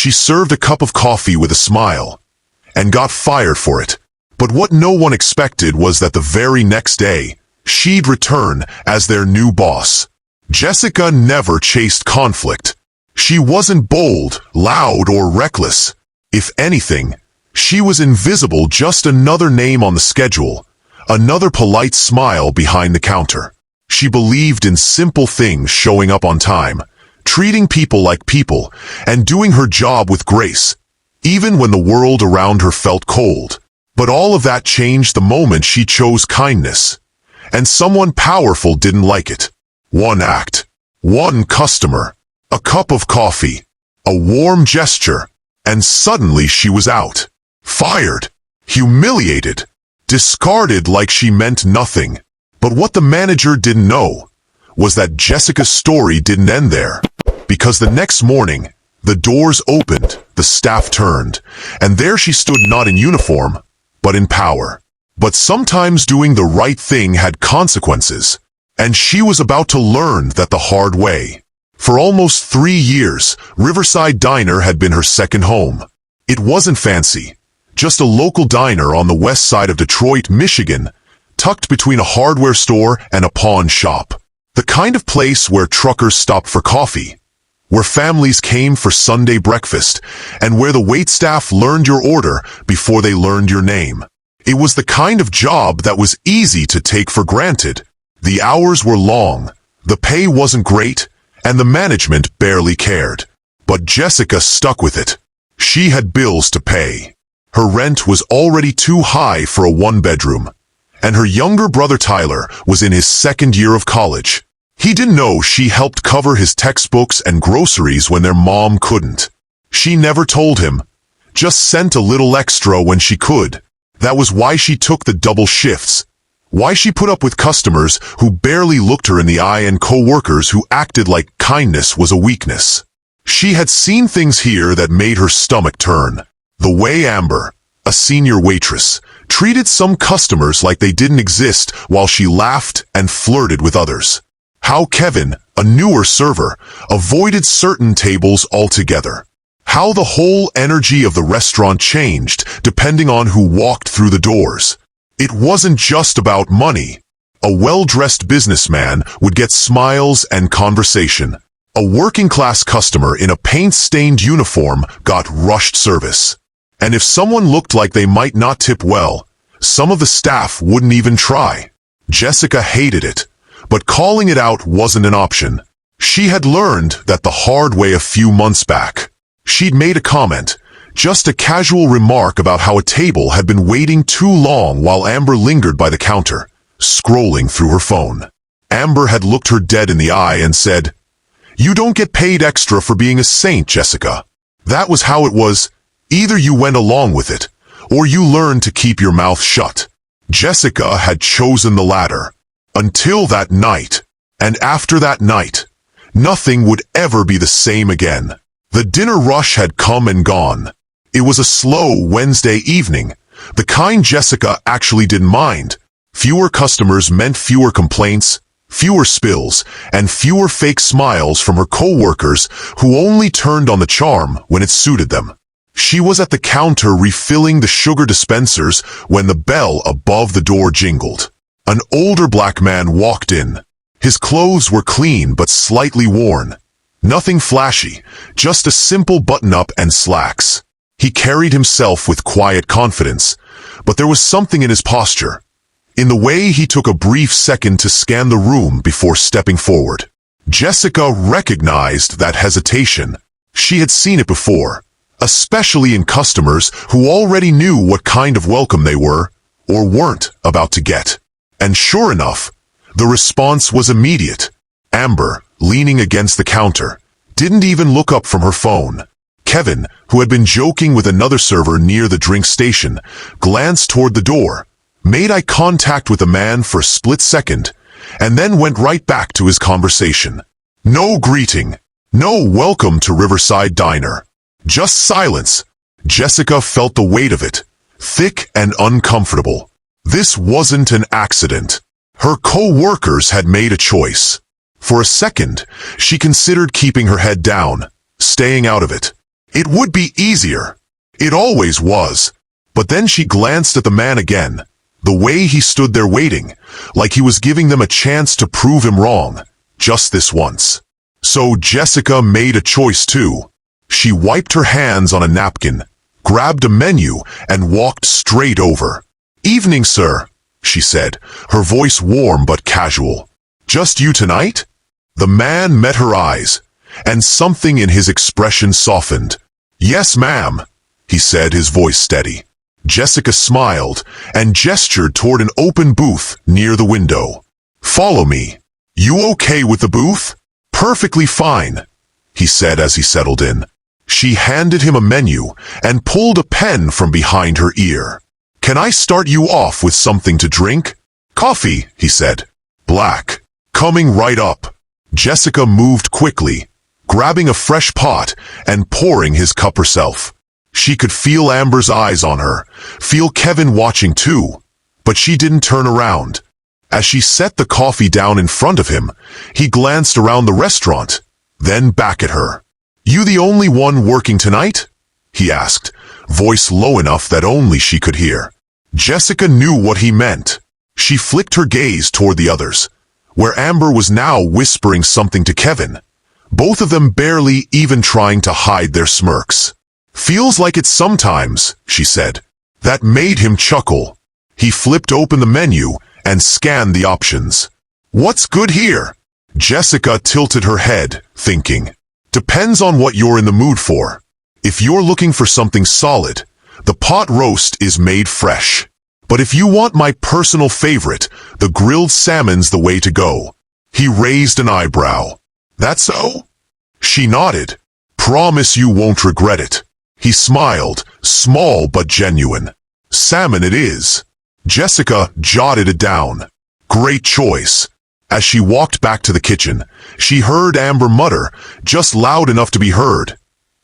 She served a cup of coffee with a smile, and got fired for it. But what no one expected was that the very next day, she'd return as their new boss. Jessica never chased conflict. She wasn't bold, loud, or reckless. If anything, she was invisible, just another name on the schedule, another polite smile behind the counter. She believed in simple things: showing up on time, treating people like people, and doing her job with grace, even when the world around her felt cold. But all of that changed the moment she chose kindness. And someone powerful didn't like it. One act, one customer, a cup of coffee, a warm gesture, and suddenly she was out. Fired, humiliated, discarded like she meant nothing. But what the manager didn't know was that Jessica's story didn't end there. Because the next morning, the doors opened, the staff turned, and there she stood, not in uniform, but in power. But sometimes doing the right thing had consequences, and she was about to learn that the hard way. For almost 3 years, Riverside Diner had been her second home. It wasn't fancy, just a local diner on the west side of Detroit, Michigan, tucked between a hardware store and a pawn shop. The kind of place where truckers stopped for coffee, where families came for Sunday breakfast, and where the waitstaff learned your order before they learned your name. It was the kind of job that was easy to take for granted. The hours were long, the pay wasn't great, and the management barely cared. But Jessica stuck with it. She had bills to pay. Her rent was already too high for a one-bedroom, and her younger brother Tyler was in his second year of college. He didn't know she helped cover his textbooks and groceries when their mom couldn't. She never told him, just sent a little extra when she could. That was why she took the double shifts, why she put up with customers who barely looked her in the eye and co-workers who acted like kindness was a weakness. She had seen things here that made her stomach turn. The way Amber, a senior waitress, treated some customers like they didn't exist while she laughed and flirted with others. How Kevin, a newer server, avoided certain tables altogether. How the whole energy of the restaurant changed depending on who walked through the doors. It wasn't just about money. A well-dressed businessman would get smiles and conversation. A working-class customer in a paint-stained uniform got rushed service. And if someone looked like they might not tip well, some of the staff wouldn't even try. Jessica hated it, but calling it out wasn't an option. She had learned that the hard way a few months back. She'd made a comment, just a casual remark about how a table had been waiting too long while Amber lingered by the counter, scrolling through her phone. Amber had looked her dead in the eye and said, "You don't get paid extra for being a saint, Jessica." That was how it was. Either you went along with it, or you learned to keep your mouth shut. Jessica had chosen the latter. Until that night. And after that night, nothing would ever be the same again. The dinner rush had come and gone. It was a slow Wednesday evening, the kind Jessica actually didn't mind. Fewer customers meant fewer complaints, fewer spills, and fewer fake smiles from her co-workers who only turned on the charm when it suited them. She was at the counter refilling the sugar dispensers when the bell above the door jingled. An older black man walked in. His clothes were clean but slightly worn. Nothing flashy, just a simple button-up and slacks. He carried himself with quiet confidence, but there was something in his posture, in the way he took a brief second to scan the room before stepping forward. Jessica recognized that hesitation. She had seen it before, especially in customers who already knew what kind of welcome they were or weren't about to get. And sure enough, the response was immediate. Amber, leaning against the counter, didn't even look up from her phone. Kevin, who had been joking with another server near the drink station, glanced toward the door, made eye contact with the man for a split second, and then went right back to his conversation. No greeting, no welcome to Riverside Diner. Just silence. Jessica felt the weight of it, thick and uncomfortable. This wasn't an accident. Her co-workers had made a choice. For a second, she considered keeping her head down, staying out of it. It would be easier. It always was. But then she glanced at the man again. The way he stood there waiting, like he was giving them a chance to prove him wrong, just this once. So Jessica made a choice too. She wiped her hands on a napkin, grabbed a menu, and walked straight over. "Evening, sir," she said, her voice warm but casual. "Just you tonight?" The man met her eyes, and something in his expression softened. "Yes, ma'am," he said, his voice steady. Jessica smiled and gestured toward an open booth near the window. "Follow me." "You okay with the booth?" "Perfectly fine," he said as he settled in. She handed him a menu and pulled a pen from behind her ear. "Can I start you off with something to drink?" "Coffee," he said. "Black." "Coming right up." Jessica moved quickly, grabbing a fresh pot and pouring his cup herself. She could feel Amber's eyes on her, feel Kevin watching too, but she didn't turn around. As she set the coffee down in front of him, he glanced around the restaurant, then back at her. "You the only one working tonight?" he asked, voice low enough that only she could hear. Jessica knew what he meant. She flicked her gaze toward the others, where Amber was now whispering something to Kevin, both of them barely even trying to hide their smirks. "Feels like it sometimes," she said. That made him chuckle. He flipped open the menu and scanned the options. "What's good here?" Jessica tilted her head, thinking. "Depends on what you're in the mood for. If you're looking for something solid, the pot roast is made fresh. But if you want my personal favorite, the grilled salmon's the way to go." He raised an eyebrow. "That so?" She nodded. "Promise you won't regret it." He smiled, small but genuine. "Salmon it is." Jessica jotted it down. "Great choice." As she walked back to the kitchen, she heard Amber mutter, just loud enough to be heard.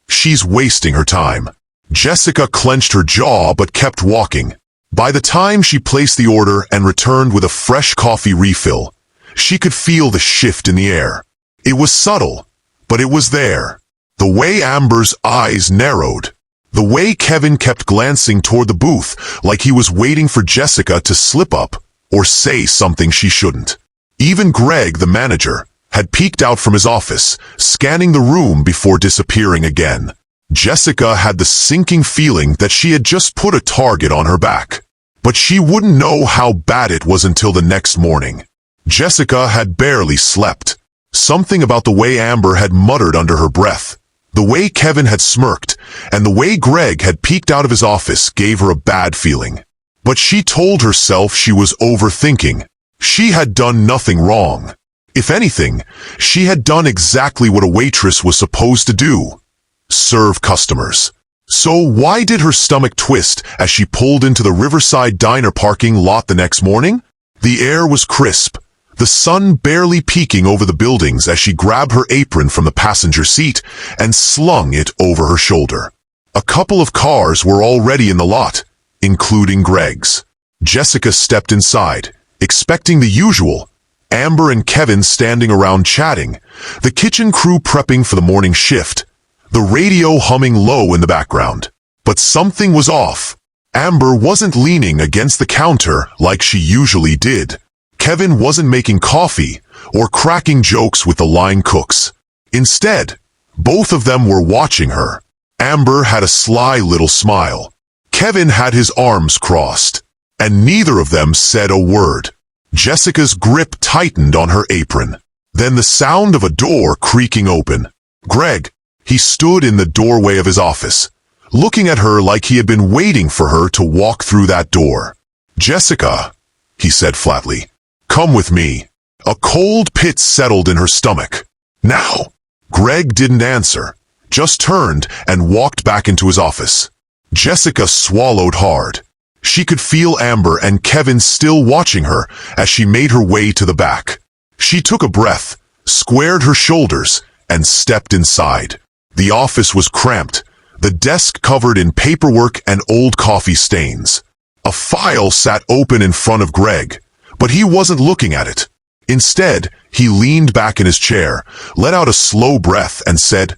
"She's wasting her time." Jessica clenched her jaw but kept walking. By the time she placed the order and returned with a fresh coffee refill, she could feel the shift in the air. It was subtle, but it was there. The way Amber's eyes narrowed. The way Kevin kept glancing toward the booth like he was waiting for Jessica to slip up or say something she shouldn't. Even Greg, the manager, had peeked out from his office, scanning the room before disappearing again. Jessica had the sinking feeling that she had just put a target on her back. But she wouldn't know how bad it was until the next morning. Jessica had barely slept. Something about the way Amber had muttered under her breath, the way Kevin had smirked, and the way Greg had peeked out of his office gave her a bad feeling. But she told herself she was overthinking. She had done nothing wrong. If anything, she had done exactly what a waitress was supposed to do: serve customers. So why did her stomach twist as she pulled into the Riverside Diner parking lot the next morning? The air was crisp, the sun barely peeking over the buildings as she grabbed her apron from the passenger seat and slung it over her shoulder. A couple of cars were already in the lot, including Greg's. Jessica stepped inside, expecting the usual: Amber and Kevin standing around chatting, the kitchen crew prepping for the morning shift, the radio humming low in the background. But something was off. Amber wasn't leaning against the counter like she usually did. Kevin wasn't making coffee or cracking jokes with the line cooks. Instead, both of them were watching her. Amber had a sly little smile. Kevin had his arms crossed, and neither of them said a word. Jessica's grip tightened on her apron. Then the sound of a door creaking open. Greg, he stood in the doorway of his office, looking at her like he had been waiting for her to walk through that door. "Jessica," he said flatly, "come with me." A cold pit settled in her stomach. "Now." Greg didn't answer, just turned and walked back into his office. Jessica swallowed hard. She could feel Amber and Kevin still watching her as she made her way to the back. She took a breath, squared her shoulders, and stepped inside. The office was cramped, the desk covered in paperwork and old coffee stains. A file sat open in front of Greg, but he wasn't looking at it. Instead, he leaned back in his chair, let out a slow breath, and said,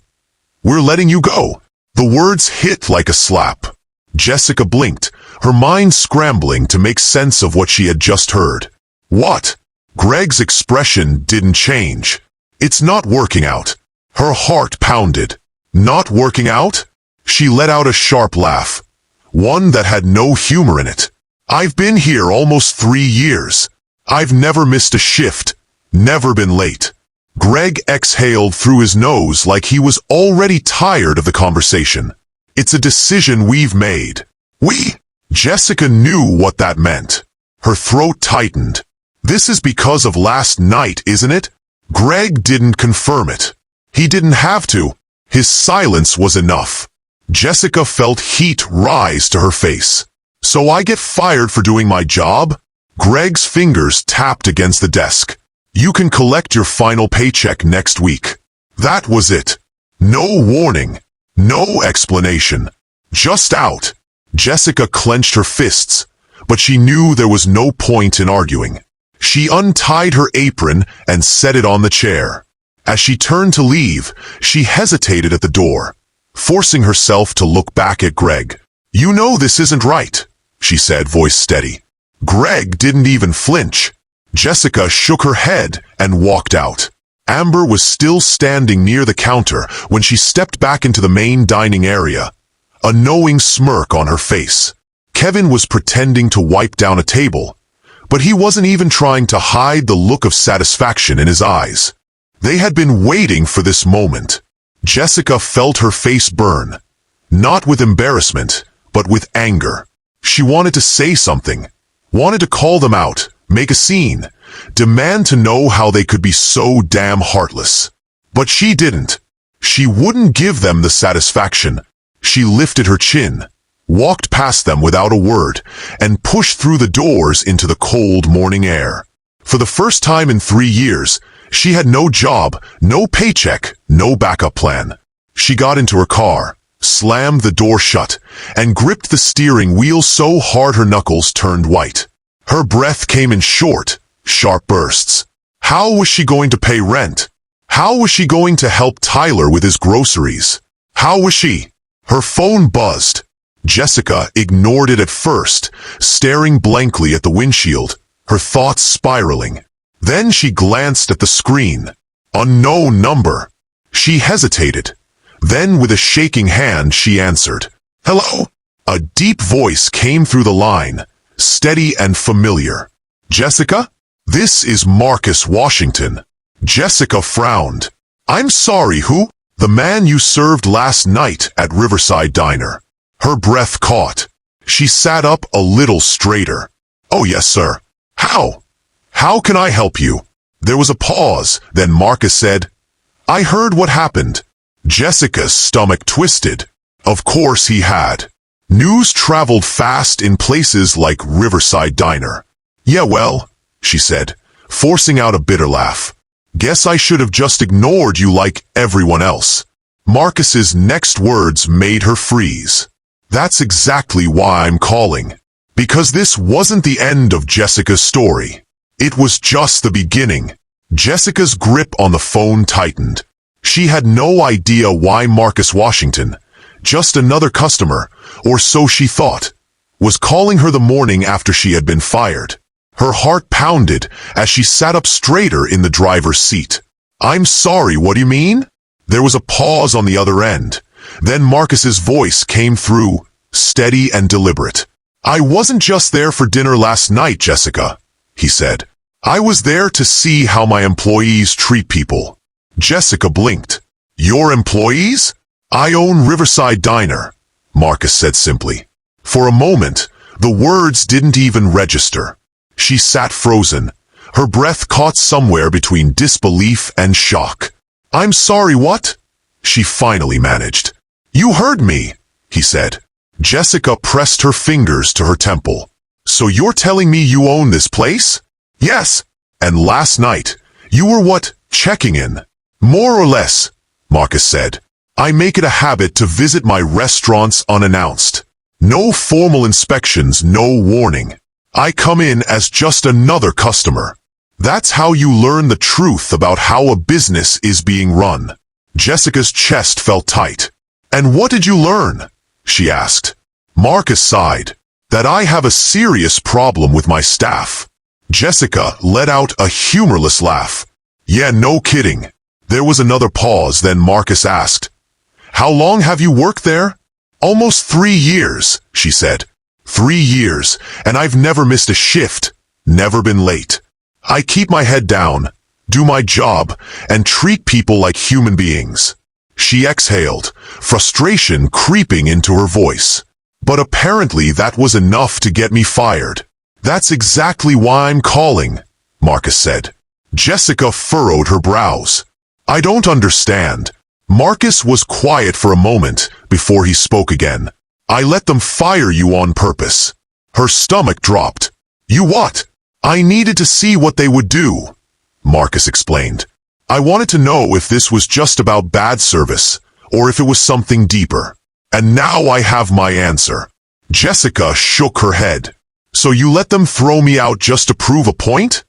"We're letting you go." The words hit like a slap. Jessica blinked, her mind scrambling to make sense of what she had just heard. What? Greg's expression didn't change. It's not working out. Her heart pounded. Not working out? She let out a sharp laugh. One that had no humor in it. I've been here almost 3 years. I've never missed a shift. Never been late. Greg exhaled through his nose like he was already tired of the conversation. It's a decision we've made. We? Jessica knew what that meant. Her throat tightened. This is because of last night, isn't it? Greg didn't confirm it. He didn't have to. His silence was enough. Jessica felt heat rise to her face. So I get fired for doing my job? Greg's fingers tapped against the desk. You can collect your final paycheck next week. That was it. No warning. No explanation. Just out. Jessica clenched her fists, but she knew there was no point in arguing. She untied her apron and set it on the chair. As she turned to leave, she hesitated at the door, forcing herself to look back at Greg. You know this isn't right, she said, voice steady. Greg didn't even flinch. Jessica shook her head and walked out. Amber was still standing near the counter when she stepped back into the main dining area, a knowing smirk on her face. Kevin was pretending to wipe down a table, but he wasn't even trying to hide the look of satisfaction in his eyes. They had been waiting for this moment. Jessica felt her face burn, not with embarrassment, but with anger. She wanted to say something, wanted to call them out, make a scene, demand to know how they could be so damn heartless. But she didn't. She wouldn't give them the satisfaction. She lifted her chin, walked past them without a word, and pushed through the doors into the cold morning air. For the first time in 3 years, she had no job, no paycheck, no backup plan. She got into her car, slammed the door shut, and gripped the steering wheel so hard her knuckles turned white. Her breath came in short, sharp bursts. How was she going to pay rent? How was she going to help Tyler with his groceries? How was she? Her phone buzzed. Jessica ignored it at first, staring blankly at the windshield, her thoughts spiraling. Then she glanced at the screen. Unknown number. She hesitated. Then with a shaking hand she answered. Hello? A deep voice came through the line, steady and familiar. Jessica? This is Marcus Washington. Jessica frowned. I'm sorry, who? The man you served last night at Riverside Diner. Her breath caught. She sat up a little straighter. Oh yes, sir. How? How can I help you? There was a pause, then Marcus said, I heard what happened. Jessica's stomach twisted. Of course he had. News traveled fast in places like Riverside Diner. Yeah, well, she said, forcing out a bitter laugh. Guess I should have just ignored you like everyone else. Marcus's next words made her freeze. That's exactly why I'm calling. Because this wasn't the end of Jessica's story. It was just the beginning. Jessica's grip on the phone tightened. She had no idea why Marcus Washington, just another customer, or so she thought, was calling her the morning after she had been fired. Her heart pounded as she sat up straighter in the driver's seat. I'm sorry, what do you mean? There was a pause on the other end. Then Marcus's voice came through, steady and deliberate. I wasn't just there for dinner last night, Jessica, he said. I was there to see how my employees treat people. Jessica blinked. Your employees? I own Riverside Diner, Marcus said simply. For a moment, the words didn't even register. She sat frozen, her breath caught somewhere between disbelief and shock. I'm sorry, what? She finally managed. You heard me, he said. Jessica pressed her fingers to her temple. So you're telling me you own this place? Yes. And last night, you were what, checking in? More or less, Marcus said. I make it a habit to visit my restaurants unannounced. No formal inspections, no warning. I come in as just another customer. That's how you learn the truth about how a business is being run. Jessica's chest felt tight. "And what did you learn?" she asked. Marcus sighed. "That I have a serious problem with my staff." Jessica let out a humorless laugh. "Yeah, no kidding." There was another pause, then Marcus asked, "How long have you worked there?" "Almost 3 years," she said. 3 years, and I've never missed a shift, never been late. I keep my head down, do my job, and treat people like human beings." She exhaled, frustration creeping into her voice. "But apparently that was enough to get me fired." "That's exactly why I'm calling," Marcus said. Jessica furrowed her brows. "I don't understand." Marcus was quiet for a moment before he spoke again. "I let them fire you on purpose." Her stomach dropped. "You what?" "I needed to see what they would do," Marcus explained. "I wanted to know if this was just about bad service, or if it was something deeper. And now I have my answer." Jessica shook her head. "So you let them throw me out just to prove a point?"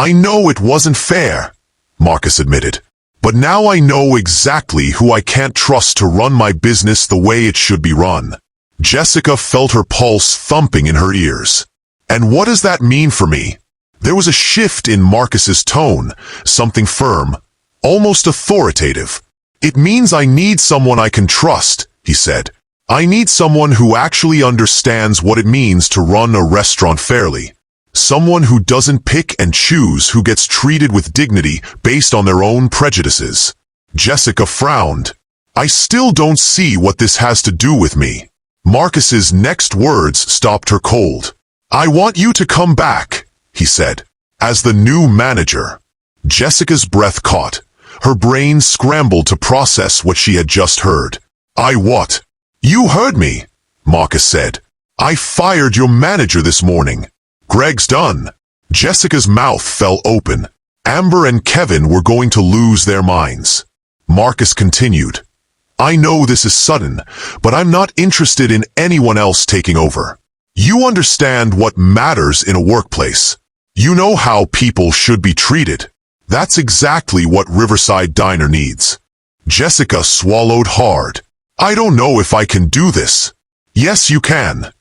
"I know it wasn't fair," Marcus admitted. "But now I know exactly who I can't trust to run my business the way it should be run." Jessica felt her pulse thumping in her ears. "And what does that mean for me?" There was a shift in Marcus's tone, something firm, almost authoritative. "It means I need someone I can trust," he said. "I need someone who actually understands what it means to run a restaurant fairly. Someone who doesn't pick and choose, who gets treated with dignity based on their own prejudices." Jessica frowned. "I still don't see what this has to do with me." Marcus's next words stopped her cold. "I want you to come back," he said, "as the new manager." Jessica's breath caught. Her brain scrambled to process what she had just heard. "I what?" "You heard me," Marcus said. "I fired your manager this morning. Greg's done." Jessica's mouth fell open. Amber and Kevin were going to lose their minds. Marcus continued, "I know this is sudden, but I'm not interested in anyone else taking over. You understand what matters in a workplace. You know how people should be treated. That's exactly what Riverside Diner needs." Jessica swallowed hard. "I don't know if I can do this." "Yes, you can,"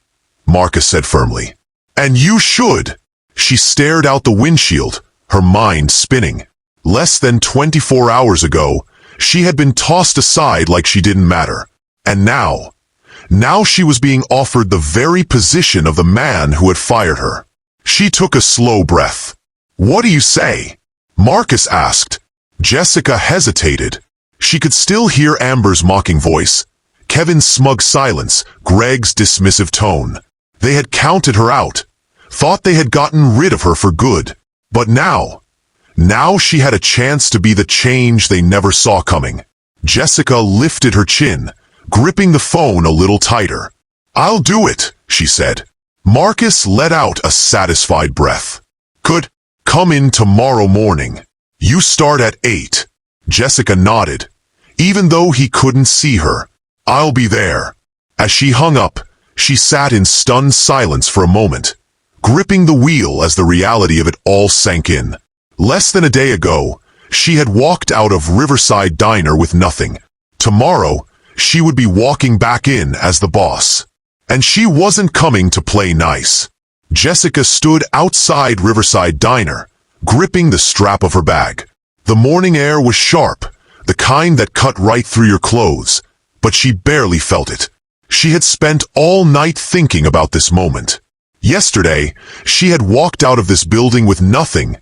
Marcus said firmly. "And you should." She stared out the windshield, her mind spinning. Less than 24 hours ago, she had been tossed aside like she didn't matter. And now she was being offered the very position of the man who had fired her. She took a slow breath. "What do you say?" Marcus asked. Jessica hesitated. She could still hear Amber's mocking voice, Kevin's smug silence, Greg's dismissive tone. They had counted her out, thought they had gotten rid of her for good. But now she had a chance to be the change they never saw coming. Jessica lifted her chin, gripping the phone a little tighter. "I'll do it," she said. Marcus let out a satisfied breath. "Could come in tomorrow morning. You start at 8. Jessica nodded, even though he couldn't see her. "I'll be there." As she hung up, she sat in stunned silence for a moment, gripping the wheel as the reality of it all sank in. Less than a day ago, she had walked out of Riverside Diner with nothing. Tomorrow, she would be walking back in as the boss. And she wasn't coming to play nice. Jessica stood outside Riverside Diner, gripping the strap of her bag. The morning air was sharp, the kind that cut right through your clothes, but she barely felt it. She had spent all night thinking about this moment. Yesterday, she had walked out of this building with nothing.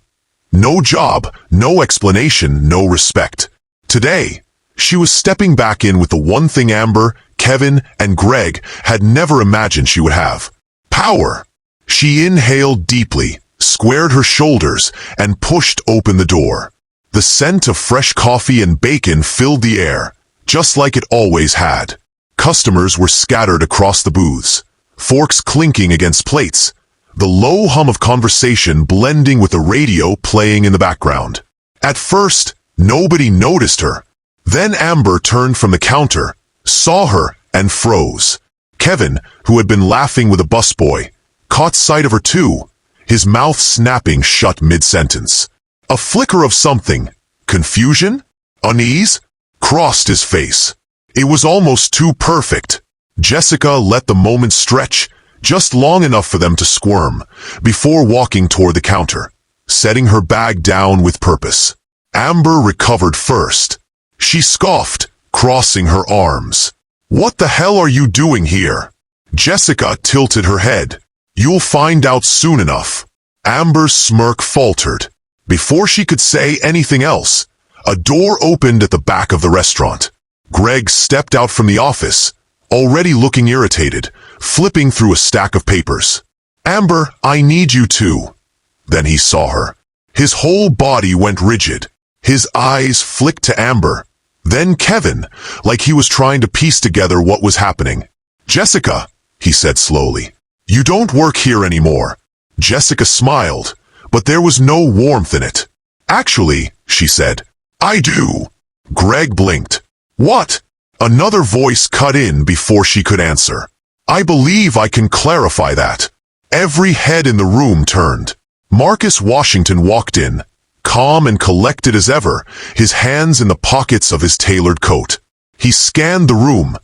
No job, no explanation, no respect. Today, she was stepping back in with the one thing Amber, Kevin, and Greg had never imagined she would have. Power. She inhaled deeply, squared her shoulders, and pushed open the door. The scent of fresh coffee and bacon filled the air, just like it always had. Customers were scattered across the booths, forks clinking against plates, the low hum of conversation blending with the radio playing in the background. At first, nobody noticed her. Then Amber turned from the counter, saw her, and froze. Kevin, who had been laughing with a busboy, caught sight of her too, his mouth snapping shut mid-sentence. A flicker of something, confusion, unease, crossed his face. It was almost too perfect. Jessica let the moment stretch, just long enough for them to squirm, before walking toward the counter, setting her bag down with purpose. Amber recovered first. She scoffed, crossing her arms. "What the hell are you doing here?" Jessica tilted her head. "You'll find out soon enough." Amber's smirk faltered. Before she could say anything else, a door opened at the back of the restaurant. Greg stepped out from the office, already looking irritated, flipping through a stack of papers. "Amber, I need you to." Then he saw her. His whole body went rigid. His eyes flicked to Amber, then Kevin, like he was trying to piece together what was happening. "Jessica," he said slowly, "you don't work here anymore." Jessica smiled, but there was no warmth in it. "Actually," she said, "I do." Greg blinked. "What?" Another voice cut in before she could answer. "I believe I can clarify that." Every head in the room turned. Marcus Washington walked in, calm and collected as ever, his hands in the pockets of his tailored coat. He scanned the room,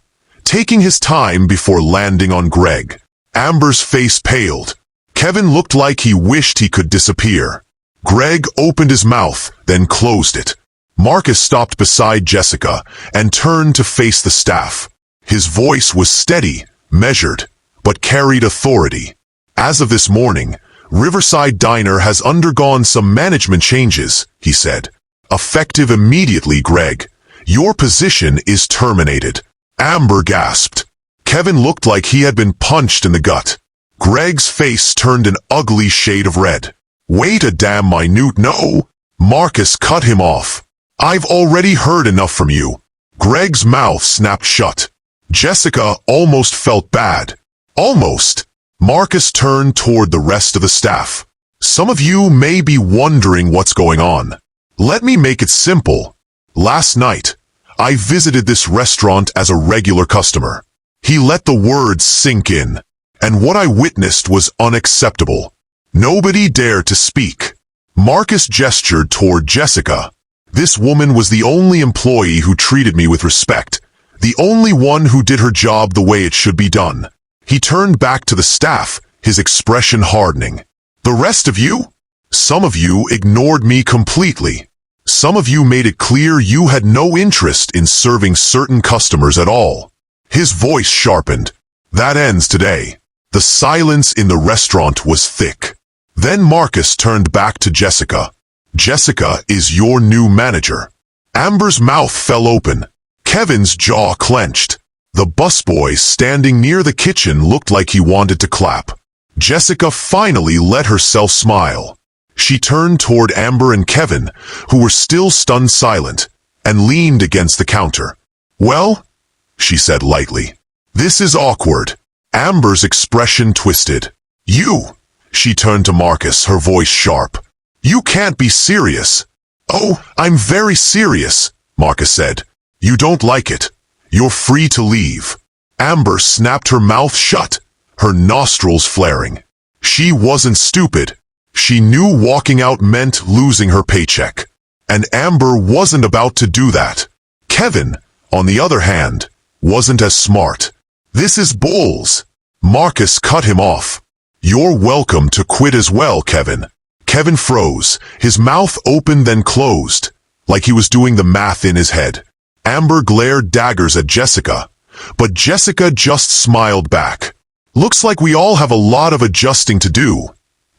taking his time before landing on Greg. Amber's face paled. Kevin looked like he wished he could disappear. Greg opened his mouth, then closed it. Marcus stopped beside Jessica and turned to face the staff. His voice was steady, measured, but carried authority. "As of this morning, Riverside Diner has undergone some management changes," he said. "Effective immediately, Greg. Your position is terminated." Amber gasped. Kevin looked like he had been punched in the gut. Greg's face turned an ugly shade of red. "Wait a damn minute, no." Marcus cut him off. "I've already heard enough from you." Greg's mouth snapped shut. Jessica almost felt bad. Almost. Marcus turned toward the rest of the staff. "Some of you may be wondering what's going on. Let me make it simple. Last night, I visited this restaurant as a regular customer." He let the words sink in, and what I witnessed was unacceptable. Nobody dared to speak. Marcus gestured toward Jessica. "This woman was the only employee who treated me with respect, the only one who did her job the way it should be done." He turned back to the staff, his expression hardening. "The rest of you? Some of you ignored me completely. Some of you made it clear you had no interest in serving certain customers at all." His voice sharpened. "That ends today." The silence in the restaurant was thick. Then Marcus turned back to Jessica. "Jessica is your new manager." Amber's mouth fell open. Kevin's jaw clenched. The busboy standing near the kitchen looked like he wanted to clap. Jessica finally let herself smile. She turned toward Amber and Kevin, who were still stunned silent, and leaned against the counter. "Well," she said lightly, "this is awkward." Amber's expression twisted. "You," she turned to Marcus, her voice sharp. "You can't be serious." "Oh, I'm very serious," Marcus said. "You don't like it. You're free to leave." Amber snapped her mouth shut, her nostrils flaring. She wasn't stupid. She knew walking out meant losing her paycheck. And Amber wasn't about to do that. Kevin, on the other hand, wasn't as smart. "This is bulls." Marcus cut him off. "You're welcome to quit as well, Kevin." Kevin froze, his mouth open then closed, like he was doing the math in his head. Amber glared daggers at Jessica, but Jessica just smiled back. "Looks like we all have a lot of adjusting to do,"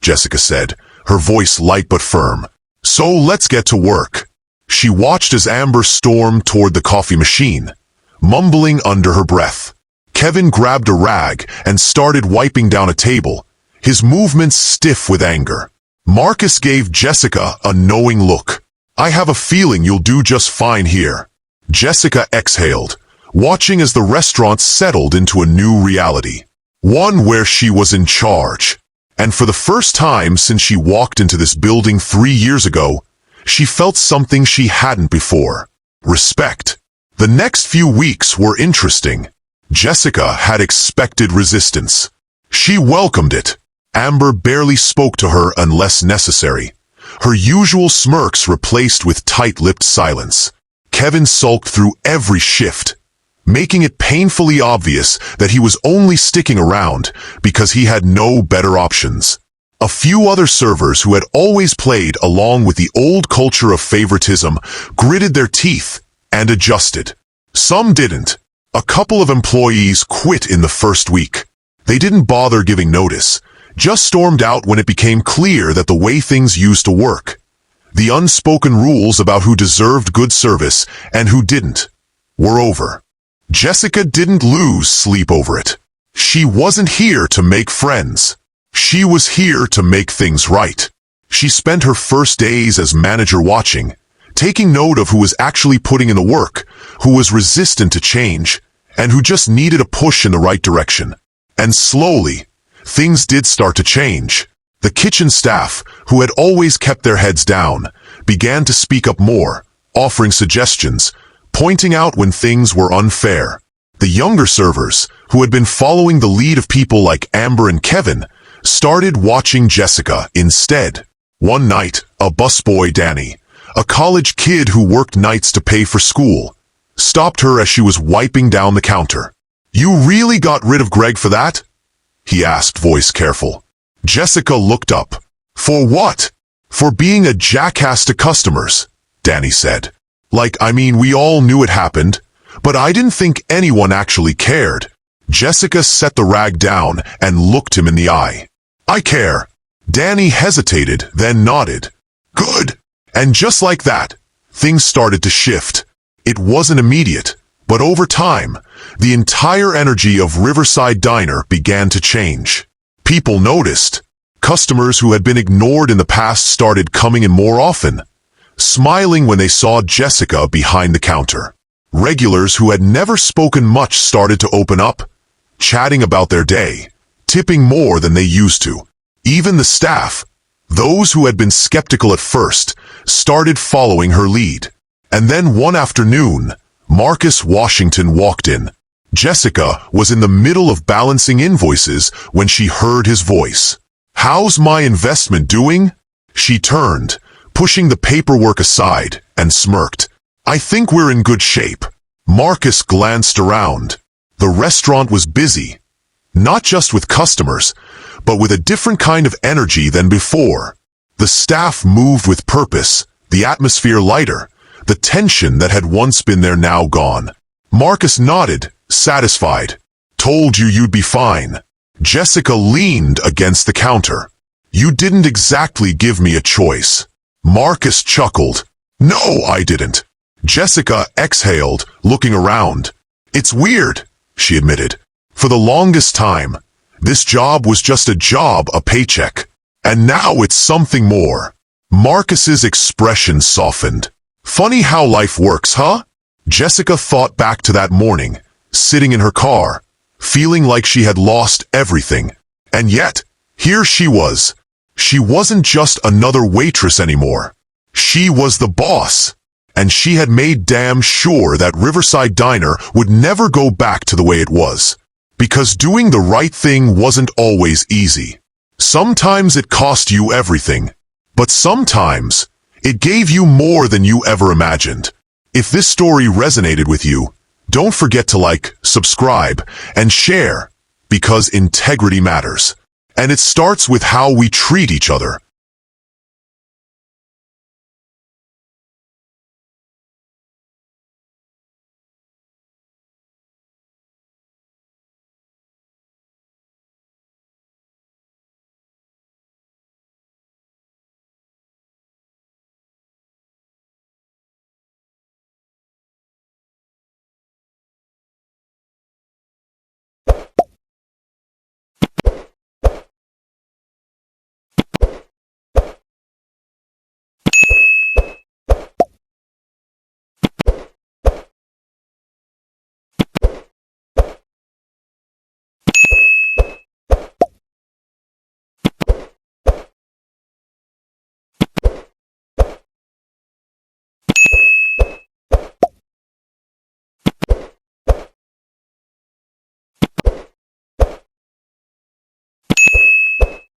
Jessica said, her voice light but firm. "So let's get to work." She watched as Amber stormed toward the coffee machine, mumbling under her breath. Kevin grabbed a rag and started wiping down a table, his movements stiff with anger. Marcus gave Jessica a knowing look. "I have a feeling you'll do just fine here." Jessica exhaled, watching as the restaurant settled into a new reality. One where she was in charge. And for the first time since she walked into this building 3 years ago, she felt something she hadn't before. Respect. The next few weeks were interesting. Jessica had expected resistance. She welcomed it. Amber barely spoke to her unless necessary, her usual smirks replaced with tight-lipped silence. Kevin sulked through every shift, making it painfully obvious that he was only sticking around because he had no better options. A few other servers who had always played along with the old culture of favoritism gritted their teeth and adjusted. Some didn't. A couple of employees quit in the first week. They didn't bother giving notice, just stormed out when it became clear that the way things used to work, the unspoken rules about who deserved good service and who didn't, were over. Jessica didn't lose sleep over it. She wasn't here to make friends. She was here to make things right. She spent her first days as manager watching, taking note of who was actually putting in the work, who was resistant to change, and who just needed a push in the right direction. And slowly, things did start to change. The kitchen staff, who had always kept their heads down, began to speak up more, offering suggestions, pointing out when things were unfair. The younger servers, who had been following the lead of people like Amber and Kevin, started watching Jessica instead. One night, a busboy, Danny, a college kid who worked nights to pay for school, stopped her as she was wiping down the counter. "You really got rid of Greg for that?" he asked, voice careful. Jessica looked up. "For what?" "For being a jackass to customers," Danny said. We all knew it happened, but I didn't think anyone actually cared." Jessica set the rag down and looked him in the eye. "I care." Danny hesitated, then nodded. "Good." And just like that, things started to shift. It wasn't immediate, but over time, the entire energy of Riverside Diner began to change. People noticed. Customers who had been ignored in the past started coming in more often, smiling when they saw Jessica behind the counter. Regulars who had never spoken much started to open up, chatting about their day, tipping more than they used to. Even the staff, those who had been skeptical at first, started following her lead. And then one afternoon, Marcus Washington walked in. Jessica was in the middle of balancing invoices when she heard his voice. "How's my investment doing?" She turned, pushing the paperwork aside, and smirked. "I think we're in good shape." Marcus glanced around. The restaurant was busy, not just with customers, but with a different kind of energy than before. The staff moved with purpose, the atmosphere lighter, the tension that had once been there now gone. Marcus nodded, satisfied. "Told you you'd be fine." Jessica leaned against the counter. "You didn't exactly give me a choice." Marcus chuckled. "No, I didn't." Jessica exhaled, looking around. "It's weird," she admitted. "For the longest time, this job was just a job, a paycheck. And now it's something more." Marcus's expression softened. "Funny how life works, huh?" Jessica thought back to that morning, sitting in her car, feeling like she had lost everything. And yet, here she was. She wasn't just another waitress anymore. She was the boss. And she had made damn sure that Riverside Diner would never go back to the way it was. Because doing the right thing wasn't always easy. Sometimes it cost you everything. But sometimes, it gave you more than you ever imagined. If this story resonated with you, don't forget to like, subscribe, and share, because integrity matters. And it starts with how we treat each other.